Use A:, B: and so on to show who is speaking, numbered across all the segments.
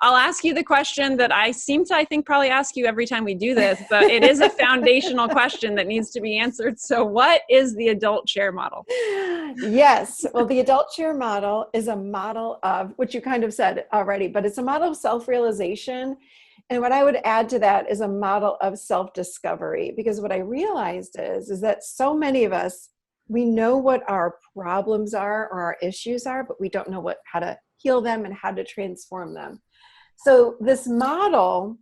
A: I'll ask you the question that I think probably ask you every time we do this, but it is a foundational question that needs to be answered. So what is the adult chair model?
B: Yes. Well, the adult chair model is a model of, which you kind of said already, but it's a model of self-realization. And what I would add to that is a model of self-discovery, because what I realized is that so many of us, we know what our problems are or our issues are, but we don't know how to heal them and how to transform them. So this model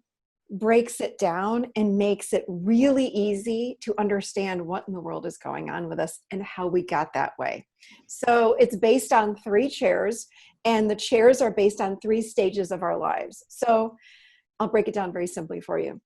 B: breaks it down and makes it really easy to understand what in the world is going on with us and how we got that way. So it's based on 3 chairs, and the chairs are based on 3 stages of our lives. So I'll break it down very simply for you.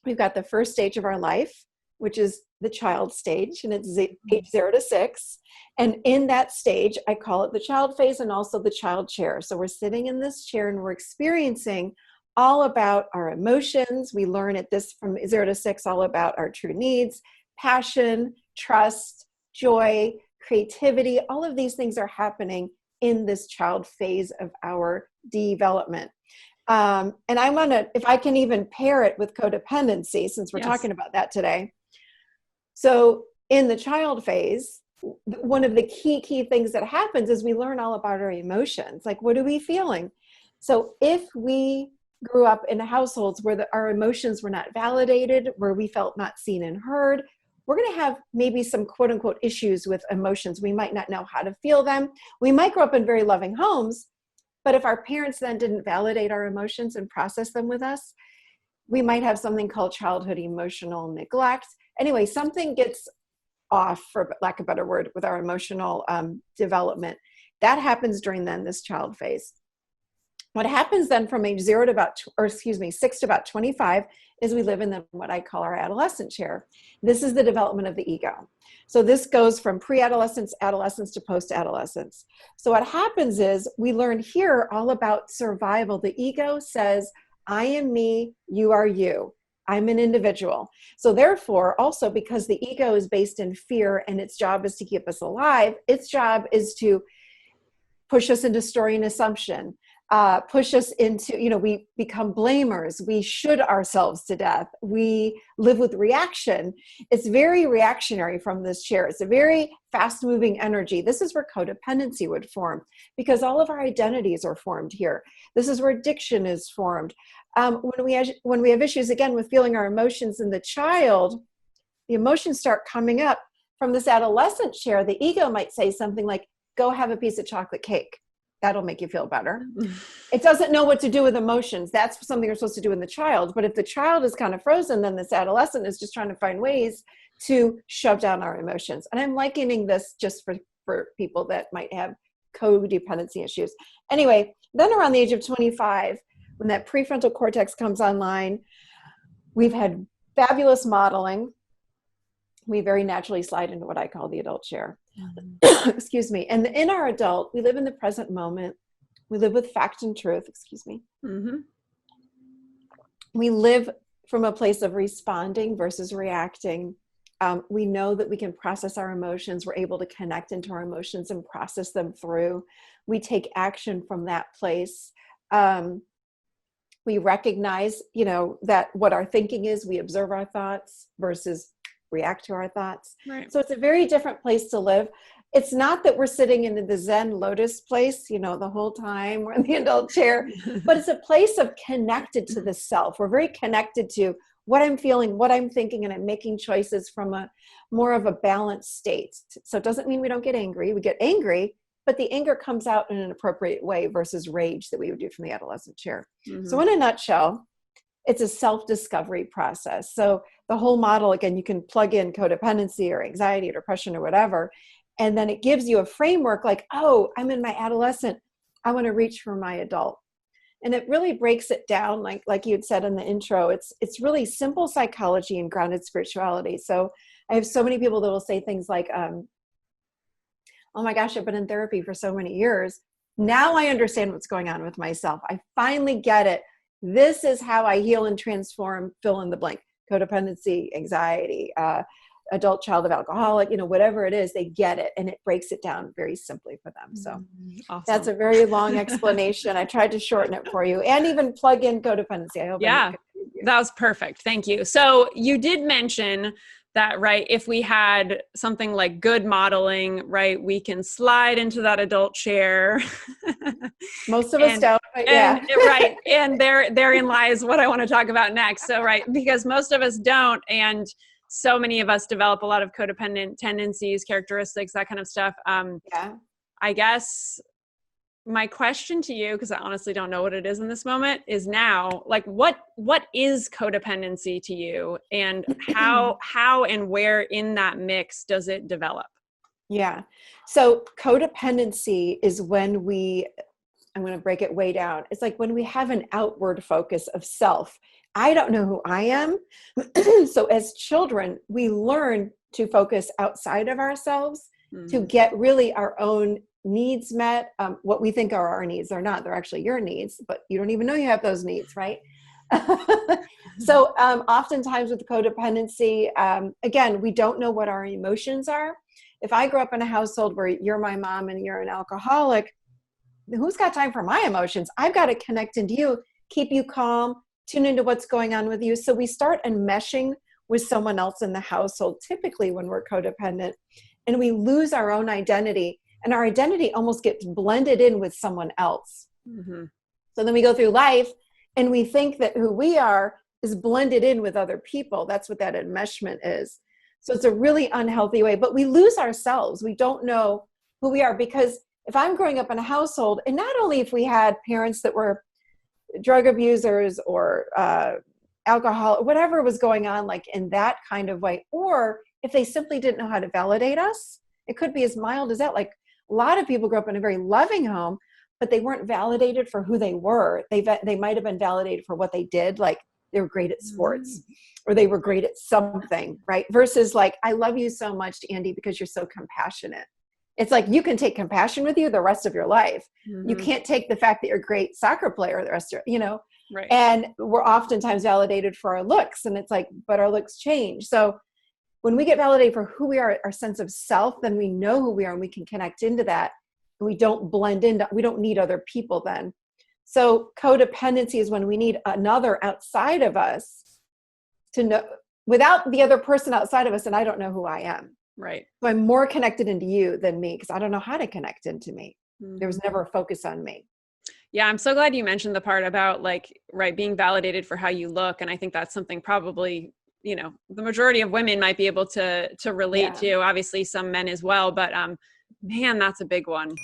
B: We've got the first stage of our life, which is the child stage, and it's age 0 to 6. And in that stage, I call it the child phase and also the child chair. So we're sitting in this chair and we're experiencing all about our emotions. We learn at this from 0 to 6, all about our true needs, passion, trust, joy, creativity. All of these things are happening in this child phase of our development. And I want to, if I can even pair it with codependency, since we're talking about that today. So in the child phase, one of the key things that happens is we learn all about our emotions. Like, what are we feeling? So if we grew up in households where our emotions were not validated, where we felt not seen and heard, we're going to have maybe some quote unquote issues with emotions. We might not know how to feel them. We might grow up in very loving homes, but if our parents then didn't validate our emotions and process them with us, we might have something called childhood emotional neglect. Anyway, something gets off, for lack of a better word, with our emotional development. That happens during this child phase. What happens then from age 0 to 6 to about 25 is we live in what I call our adolescent chair. This is the development of the ego. So this goes from pre-adolescence, adolescence to post-adolescence. So what happens is we learn here all about survival. The ego says, I am me, you are you. I'm an individual. So therefore, also because the ego is based in fear and its job is to keep us alive, its job is to push us into story and assumption, push us into, we become blamers. We should ourselves to death. We live with reaction. It's very reactionary from this chair. It's a very fast moving energy. This is where codependency would form, because all of our identities are formed here. This is where addiction is formed. When we have issues, again, with feeling our emotions in the child, the emotions start coming up from this adolescent chair. The ego might say something like, go have a piece of chocolate cake. That'll make you feel better. It doesn't know what to do with emotions. That's something you're supposed to do in the child. But if the child is kind of frozen, then this adolescent is just trying to find ways to shove down our emotions. And I'm likening this just for people that might have codependency issues. Anyway, then around the age of 25, when that prefrontal cortex comes online, we've had fabulous modeling. We very naturally slide into what I call the adult chair. Mm-hmm. Excuse me. And in our adult, we live in the present moment. We live with fact and truth. Excuse me. Mm-hmm. We live from a place of responding versus reacting. We know that we can process our emotions. We're able to connect into our emotions and process them through. We take action from that place. We recognize, that what our thinking is, we observe our thoughts versus react to our thoughts. Right. So it's a very different place to live. It's not that we're sitting in the Zen lotus place, the whole time we're in the adult chair, but it's a place of connected to the self. We're very connected to what I'm feeling, what I'm thinking, and I'm making choices from a more of a balanced state. So it doesn't mean we don't get angry. We get angry, but the anger comes out in an appropriate way versus rage that we would do from the adolescent chair. Mm-hmm. So in a nutshell, it's a self-discovery process. So the whole model, again, you can plug in codependency or anxiety or depression or whatever, and then it gives you a framework like, oh, I'm in my adolescent. I want to reach for my adult. And it really breaks it down, like you had said in the intro, it's really simple psychology and grounded spirituality. So I have so many people that will say things like, oh my gosh, I've been in therapy for so many years. Now I understand what's going on with myself. I finally get it. This is how I heal and transform, fill in the blank, codependency, anxiety, adult child of alcoholic, whatever it is, they get it, and it breaks it down very simply for them. So
A: awesome.
B: That's a very long explanation. I tried to shorten it for you and even plug in codependency. I hope I didn't confuse you.
A: That was perfect. Thank you. So you did mention that, right, if we had something like good modeling, right, we can slide into that adult chair.
B: Most of us don't, but yeah.
A: Right. And therein lies what I want to talk about next. So, right, because most of us don't, and so many of us develop a lot of codependent tendencies, characteristics, that kind of stuff. I guess my question to you, because I honestly don't know what it is in this moment, is now, like, what is codependency to you, and how and where in that mix does it develop?
B: Yeah. So codependency is when I'm going to break it way down. It's like when we have an outward focus of self. I don't know who I am. So as children, we learn to focus outside of ourselves to get really our own needs met. What we think are our needs are not. They're actually your needs, but you don't even know you have those needs, right? So oftentimes with codependency, again, we don't know what our emotions are. If I grew up in a household where you're my mom and you're an alcoholic, who's got time for my emotions? I've got to connect into you, keep you calm, tune into what's going on with you. So we start enmeshing with someone else in the household, typically when we're codependent, and we lose our own identity. And our identity almost gets blended in with someone else. So then we go through life and we think that who we are is blended in with other people. That's what that enmeshment is. So it's a really unhealthy way, but we lose ourselves. We don't know who we are, because if I'm growing up in a household, and not only if we had parents that were drug abusers or alcohol, whatever was going on, like in that kind of way, or if they simply didn't know how to validate us, it could be as mild as that. Like a lot of people grew up in a very loving home, but they weren't validated for who they were. They might have been validated for what they did, like they were great at sports or they were great at something, right? Versus like, I love you so much, Andy, because you're so compassionate. It's like you can take compassion with you the rest of your life. You can't take the fact that you're a great soccer player the rest of your,
A: Right.
B: And we're oftentimes validated for our looks, and it's like, but our looks change. So when we get validated for who we are, our sense of self, then we know who we are and we can connect into that. And we don't blend in. We don't need other people then. So codependency is when we need another outside of us to know, without the other person outside of us, and I don't know who I am.
A: Right.
B: So I'm more connected into you than me, because I don't know how to connect into me. There was never a focus on me.
A: Yeah, I'm so glad you mentioned the part about like, right, being validated for how you look. And I think that's something probably, the majority of women might be able to relate to, obviously some men as well, but man, that's a big one.